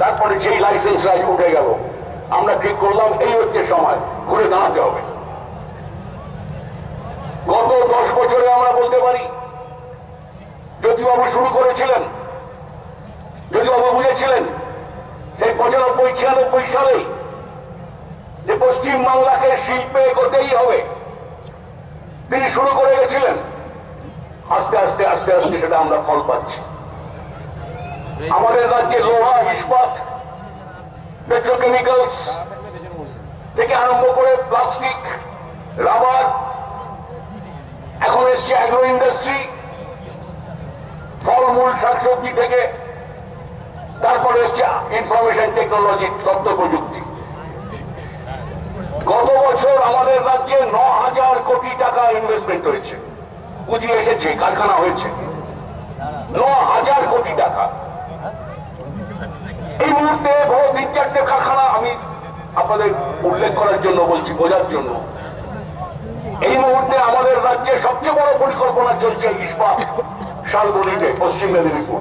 তারপরে যেই লাইসেন্স রাজ উঠে গেল, আমরা ঠিক করলাম এই হচ্ছে সময়, ঘুরে দাঁড়াতে হবে। গত 10 বছরে আমরা বলতে পারি জ্যোতিবাবু শুরু করেছিলেন, জ্যোতিবাবু বুঝেছিলেন সেই 95-96 সালে যে পশ্চিম বাংলাকে শিল্পে এগোতেই হবে, তিনি শুরু করে গেছিলেন। আস্তে আস্তে আস্তে আস্তে সেটা আমরা ফল পাচ্ছি। আমাদের রাজ্যে লোহা, ইস্পাত, পেট্রোকেমিক্যালস থেকে আরম্ভ করে প্লাস্টিক, রাবার, এখন এসছে অ্যাগ্রো ইন্ডাস্ট্রি, ফলমূল, শাকসবজি থেকে, তারপরে এসছে ইনফরমেশন টেকনোলজি, তথ্য প্রযুক্তি। গত বছর আমাদের রাজ্যে 9,000 কোটি টাকা ইনভেস্টমেন্ট হয়েছে, পুঁজি এসেছে, কারখানা হয়েছে 9,000 কোটি টাকা। এই মুহূর্তে বড় 3-4টে কারখানা আমি আপনাদের উল্লেখ করার জন্য বলছি, বোঝার জন্য। এই মুহূর্তে আমাদের রাজ্যে সবচেয়ে বড় পরিকল্পনা চলছে ইস্পাত, শালবনীতে, পশ্চিম মেদিনীপুর।